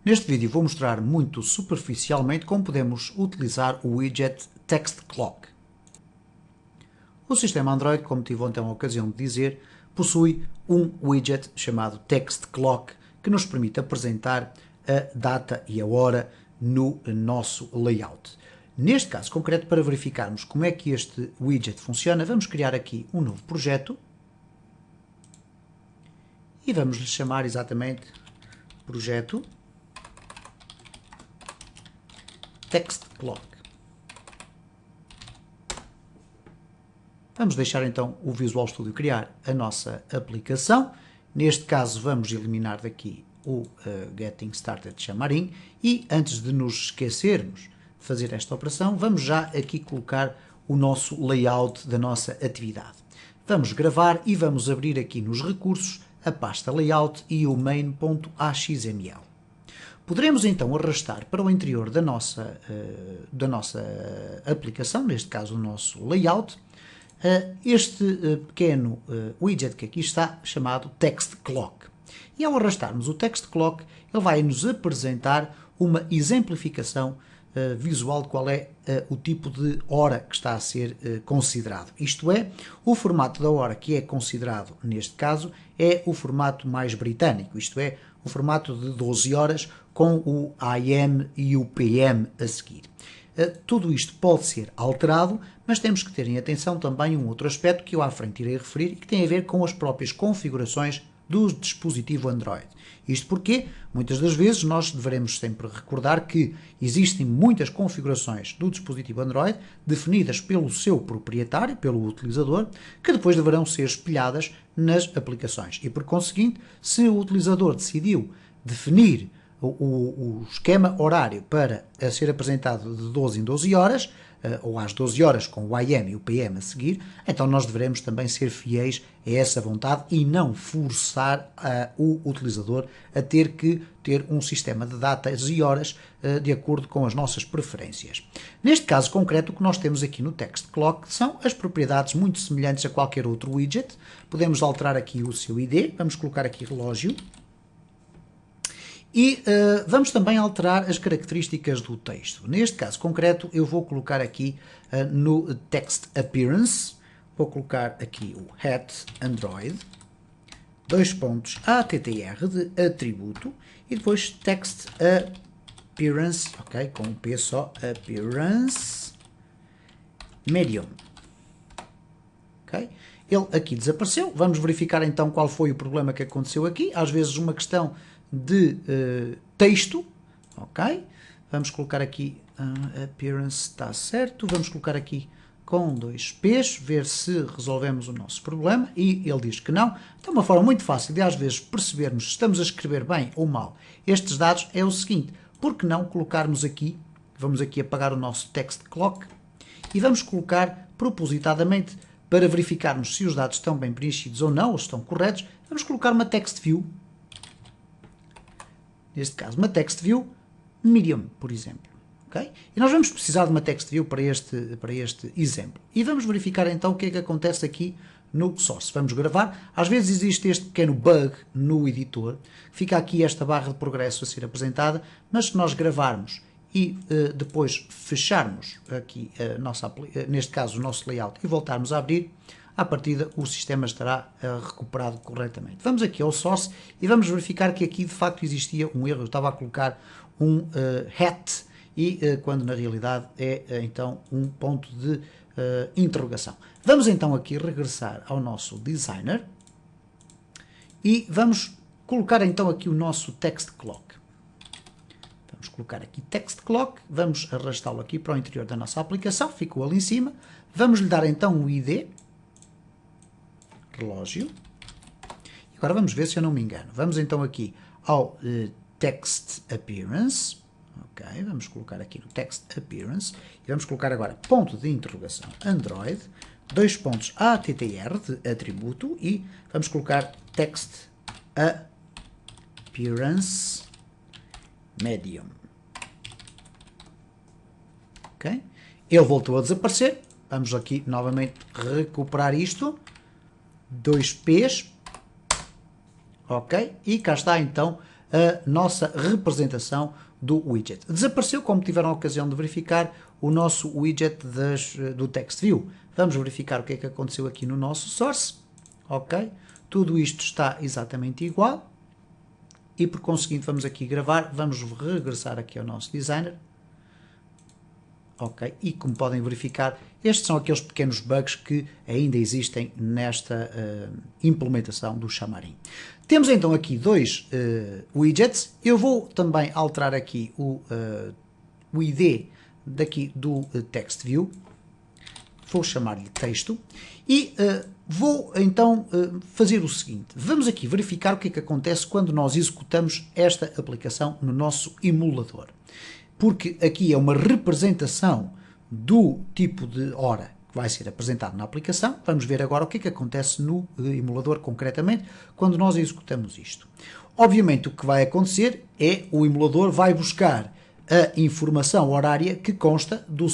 Neste vídeo vou mostrar muito superficialmente como podemos utilizar o widget TextClock. O sistema Android, como tive ontem a ocasião de dizer, possui um widget chamado TextClock que nos permite apresentar a data e a hora no nosso layout. Neste caso concreto, para verificarmos como é que este widget funciona, vamos criar aqui um novo projeto e vamos lhe chamar exatamente projeto TextClock. Vamos deixar então o Visual Studio criar a nossa aplicação. Neste caso vamos eliminar daqui o Getting Started Xamarin e antes de nos esquecermos de fazer esta operação, vamos já aqui colocar o nosso layout da nossa atividade. Vamos gravar e vamos abrir aqui nos recursos a pasta layout e o main.axml. Poderemos então arrastar para o interior da nossa aplicação, neste caso o nosso layout, este pequeno widget que aqui está, chamado TextClock. E ao arrastarmos o TextClock, ele vai nos apresentar uma exemplificação visual de qual é o tipo de hora que está a ser considerado. Isto é, o formato da hora que é considerado neste caso é o formato mais britânico, isto é, o formato de 12 horas com o AM e o PM a seguir. Tudo isto pode ser alterado, mas temos que ter em atenção também um outro aspecto que eu à frente irei referir e que tem a ver com as próprias configurações do dispositivo Android. Isto porque, muitas das vezes, nós devemos sempre recordar que existem muitas configurações do dispositivo Android definidas pelo seu proprietário, pelo utilizador, que depois deverão ser espelhadas nas aplicações. E, por conseguinte, se o utilizador decidiu definir o esquema horário para ser apresentado de 12 em 12 horas, ou às 12 horas com o AM e o PM a seguir, então nós devemos também ser fiéis a essa vontade e não forçar o utilizador a ter que ter um sistema de datas e horas de acordo com as nossas preferências. Neste caso concreto, o que nós temos aqui no TextClock são as propriedades muito semelhantes a qualquer outro widget. Podemos alterar aqui o seu ID, vamos colocar aqui relógio. E vamos também alterar as características do texto. Neste caso concreto, eu vou colocar aqui no Text Appearance, vou colocar aqui o Android, _attr de atributo, e depois Text Appearance, ok, com um P só, Appearance Medium. Ok? Ele aqui desapareceu. Vamos verificar então qual foi o problema que aconteceu aqui. Às vezes uma questão de texto, ok? Vamos colocar aqui appearance, está certo. Vamos colocar aqui com 2 P's, ver se resolvemos o nosso problema, e ele diz que não. Então uma forma muito fácil de às vezes percebermos se estamos a escrever bem ou mal estes dados é o seguinte: por que não colocarmos aqui, vamos aqui apagar o nosso TextClock e vamos colocar propositadamente, para verificarmos se os dados estão bem preenchidos ou não, ou estão corretos, vamos colocar uma text view. Neste caso, uma text view medium, por exemplo. Okay? E nós vamos precisar de uma text view para este exemplo. E vamos verificar então o que é que acontece aqui no source. Vamos gravar. Às vezes existe este pequeno bug no editor. Fica aqui esta barra de progresso a ser apresentada, mas se nós gravarmos e depois fecharmos aqui, neste caso, o nosso layout e voltarmos a abrir, à partida o sistema estará recuperado corretamente. Vamos aqui ao source e vamos verificar que aqui de facto existia um erro. Eu estava a colocar um hat e quando na realidade é então um ponto de interrogação. Vamos então aqui regressar ao nosso designer e vamos colocar então aqui o nosso TextClock. Vamos colocar aqui TextClock, vamos arrastá-lo aqui para o interior da nossa aplicação, ficou ali em cima. Vamos lhe dar então um ID, relógio. Agora vamos ver se eu não me engano. Vamos então aqui ao Text Appearance. Ok, vamos colocar aqui no Text Appearance e vamos colocar agora ponto de interrogação Android, _attr de atributo e vamos colocar Text Appearance Medium. Ok, ele voltou a desaparecer. Vamos aqui novamente recuperar isto. 2 P's, ok? E cá está então a nossa representação do widget. Desapareceu, como tiveram a ocasião de verificar, o nosso widget do TextView. Vamos verificar o que é que aconteceu aqui no nosso source. Ok? Tudo isto está exatamente igual. E por conseguinte vamos aqui gravar, vamos regressar aqui ao nosso designer. Ok? E como podem verificar, estes são aqueles pequenos bugs que ainda existem nesta implementação do Xamarin. Temos então aqui dois widgets. Eu vou também alterar aqui o ID daqui do TextView. Vou chamar-lhe texto e vou então fazer o seguinte. Vamos aqui verificar o que é que acontece quando nós executamos esta aplicação no nosso emulador. Porque aqui é uma representação do tipo de hora que vai ser apresentado na aplicação. Vamos ver agora o que é que acontece no emulador concretamente quando nós executamos isto. Obviamente o que vai acontecer é o emulador vai buscar a informação horária que consta do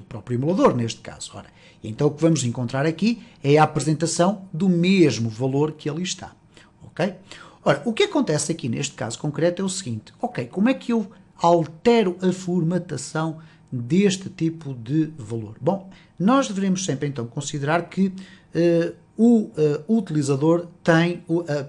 próprio emulador, neste caso. Ora, então o que vamos encontrar aqui é a apresentação do mesmo valor que ali está. Ok? Ora, o que acontece aqui neste caso concreto é o seguinte. Ok, como é que eu altero a formatação deste tipo de valor? Bom, nós devemos sempre então considerar que o utilizador tem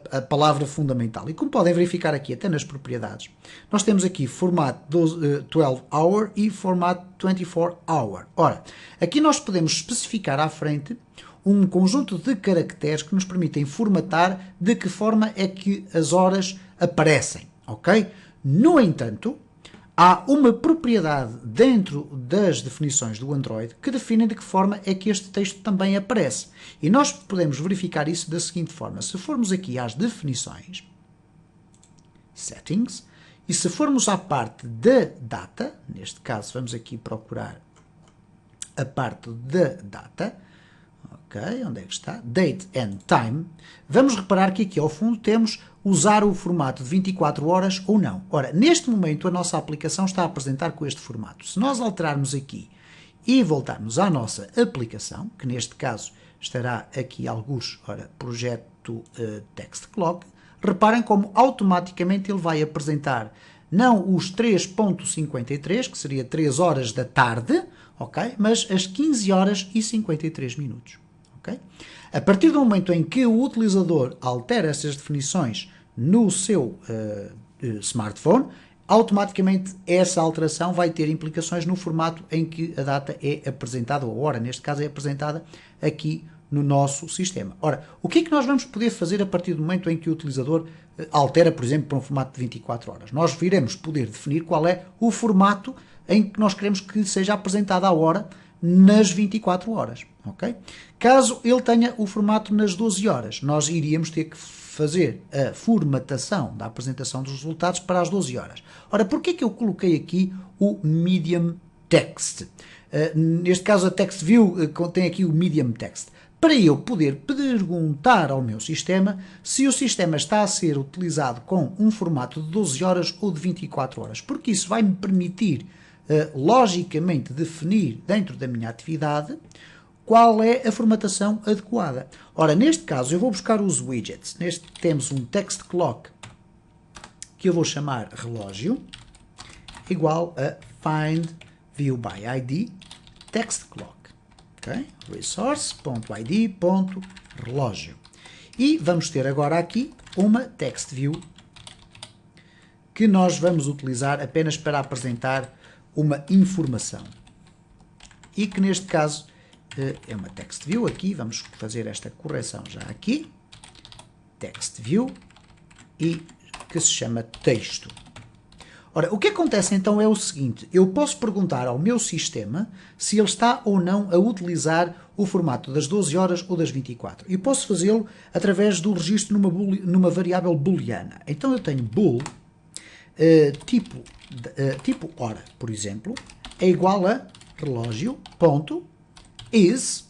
a palavra fundamental. E como podem verificar aqui, até nas propriedades, nós temos aqui formato 12 hour e formato 24 hour. Ora, aqui nós podemos especificar à frente um conjunto de caracteres que nos permitem formatar de que forma é que as horas aparecem, ok? No entanto, há uma propriedade dentro das definições do Android que define de que forma é que este texto também aparece. E nós podemos verificar isso da seguinte forma. Se formos aqui às definições, Settings, e se formos à parte da data, neste caso vamos aqui procurar a parte da data, ok, onde é que está? Date and Time, vamos reparar que aqui ao fundo temos usar o formato de 24 horas ou não. Ora, neste momento a nossa aplicação está a apresentar com este formato. Se nós alterarmos aqui e voltarmos à nossa aplicação, que neste caso estará aqui alguns, ora, projeto Text Clock, reparem como automaticamente ele vai apresentar não os 3.53, que seria 3 horas da tarde, ok? Mas as 15 horas e 53 minutos. Okay? A partir do momento em que o utilizador altera essas definições no seu smartphone, automaticamente essa alteração vai ter implicações no formato em que a data é apresentada, ou a hora, neste caso, é apresentada aqui no nosso sistema. Ora, o que é que nós vamos poder fazer a partir do momento em que o utilizador altera, por exemplo, para um formato de 24 horas? Nós iremos poder definir qual é o formato em que nós queremos que seja apresentada a hora nas 24 horas. Okay? Caso ele tenha o formato nas 12 horas, nós iríamos ter que fazer a formatação da apresentação dos resultados para as 12 horas. Ora, porquê que eu coloquei aqui o Medium Text? Neste caso a TextView contém aqui o Medium Text. Para eu poder perguntar ao meu sistema se o sistema está a ser utilizado com um formato de 12 horas ou de 24 horas, porque isso vai me permitir logicamente definir dentro da minha atividade qual é a formatação adequada. Ora, neste caso eu vou buscar os widgets. Neste temos um text clock que eu vou chamar relógio, igual a find view by ID text clock. Okay? Resource.id.relógio. E vamos ter agora aqui uma text view que nós vamos utilizar apenas para apresentar uma informação. E que neste caso é uma text view aqui, vamos fazer esta correção já aqui, text view, e que se chama texto. Ora, o que acontece então é o seguinte, eu posso perguntar ao meu sistema se ele está ou não a utilizar o formato das 12 horas ou das 24. E posso fazê-lo através do registro numa variável booleana. Então eu tenho bool, tipo hora, por exemplo, é igual a relógio, ponto, is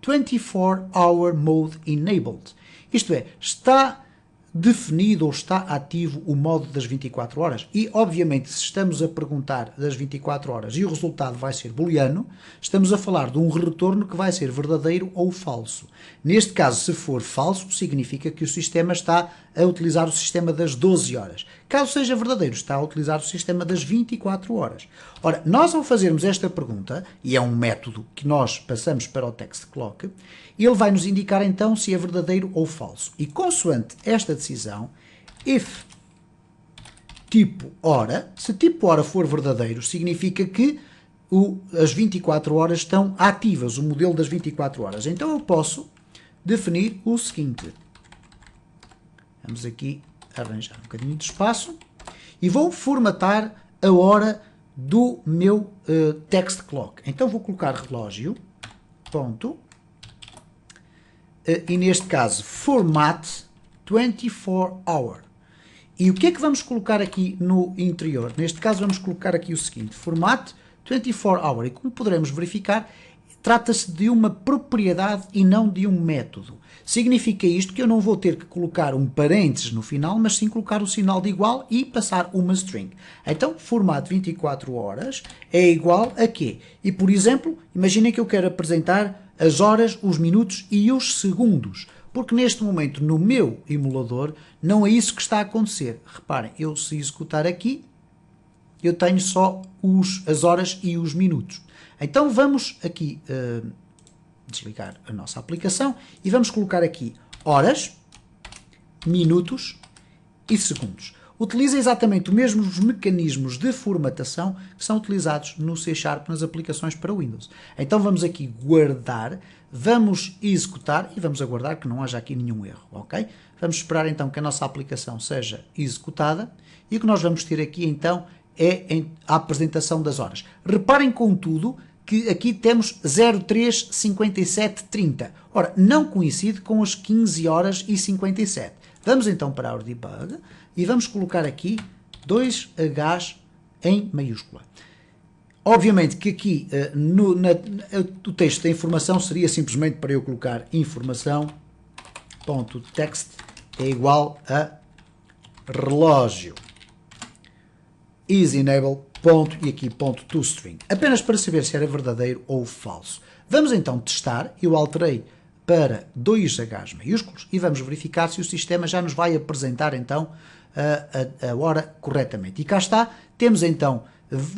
24 hour mode enabled. Isto é, está definido ou está ativo o modo das 24 horas? E, obviamente, se estamos a perguntar das 24 horas e o resultado vai ser booleano, estamos a falar de um retorno que vai ser verdadeiro ou falso. Neste caso, se for falso, significa que o sistema está a utilizar o sistema das 12 horas. Caso seja verdadeiro, está a utilizar o sistema das 24 horas. Ora, nós ao fazermos esta pergunta, e é um método que nós passamos para o text clock, ele vai nos indicar então se é verdadeiro ou falso. E consoante esta decisão, if tipo hora, se tipo hora for verdadeiro, significa que as 24 horas estão ativas, o modelo das 24 horas. Então eu posso definir o seguinte. Vamos aqui arranjar um bocadinho de espaço e vou formatar a hora do meu text clock. Então vou colocar relógio, ponto, e neste caso format 24 hour. E o que é que vamos colocar aqui no interior? Neste caso vamos colocar aqui o seguinte, format 24 hour, e como poderemos verificar, trata-se de uma propriedade e não de um método. Significa isto que eu não vou ter que colocar um parênteses no final, mas sim colocar o sinal de igual e passar uma string. Então, formato 24 horas é igual a quê? E, por exemplo, imaginem que eu quero apresentar as horas, os minutos e os segundos. Porque neste momento, no meu emulador, não é isso que está a acontecer. Reparem, eu se executar aqui, eu tenho só as horas e os minutos. Então vamos aqui desligar a nossa aplicação e vamos colocar aqui horas, minutos e segundos. Utiliza exatamente os mesmos mecanismos de formatação que são utilizados no C# nas aplicações para Windows. Então vamos aqui guardar, vamos executar e vamos aguardar que não haja aqui nenhum erro, ok? Vamos esperar então que a nossa aplicação seja executada e o que nós vamos ter aqui então é a apresentação das horas. Reparem contudo que aqui temos 03:57:30. Ora, não coincide com as 15 horas e 57. Vamos então para o debug e vamos colocar aqui 2Hs em maiúscula. Obviamente que aqui o texto da informação seria simplesmente para eu colocar informação.text é igual a relógio isEnable, ponto, e aqui ponto toString, apenas para saber se era verdadeiro ou falso. Vamos então testar, eu alterei para 2Hs maiúsculos e vamos verificar se o sistema já nos vai apresentar então a hora corretamente. E cá está, temos então,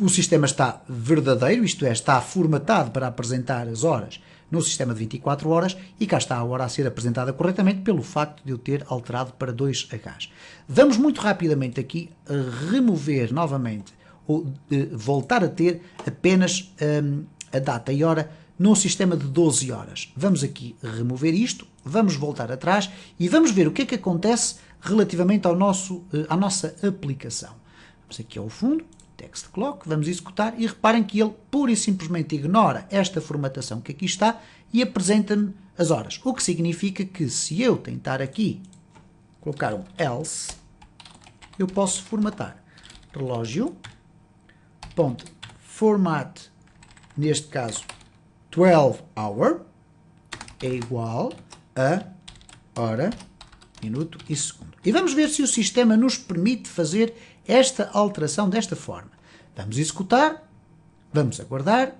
o sistema está verdadeiro, isto é, está formatado para apresentar as horas no sistema de 24 horas e cá está a hora a ser apresentada corretamente pelo facto de eu ter alterado para 2Hs. Vamos muito rapidamente aqui remover novamente, ou voltar a ter apenas a data e hora no sistema de 12 horas. Vamos aqui remover isto, vamos voltar atrás e vamos ver o que é que acontece relativamente à nossa aplicação. Vamos aqui ao fundo, text clock, vamos executar e reparem que ele pura e simplesmente ignora esta formatação que aqui está e apresenta-me as horas. O que significa que se eu tentar aqui colocar um else, eu posso formatar relógio.format, neste caso 12 hour, é igual a hora, minuto e segundo. E vamos ver se o sistema nos permite fazer esta alteração desta forma. Vamos executar, vamos aguardar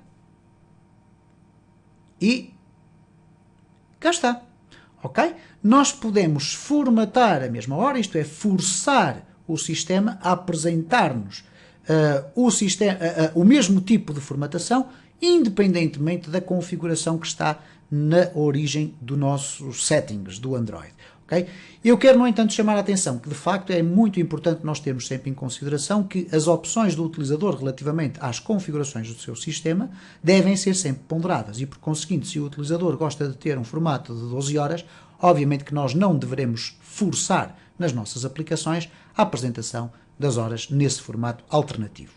e cá está. Ok? Nós podemos formatar a mesma hora, isto é, forçar o sistema a apresentar-nos o mesmo tipo de formatação, independentemente da configuração que está na origem dos nossos settings do Android. Okay? Eu quero, no entanto, chamar a atenção que, de facto, é muito importante nós termos sempre em consideração que as opções do utilizador relativamente às configurações do seu sistema devem ser sempre ponderadas e, por conseguinte, se o utilizador gosta de ter um formato de 12 horas, obviamente que nós não deveremos forçar nas nossas aplicações a apresentação das horas nesse formato alternativo.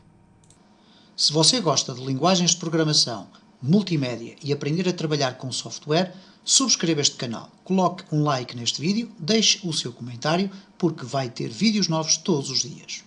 Se você gosta de linguagens de programação, multimédia e aprender a trabalhar com software, subscreva este canal, coloque um like neste vídeo, deixe o seu comentário, porque vai ter vídeos novos todos os dias.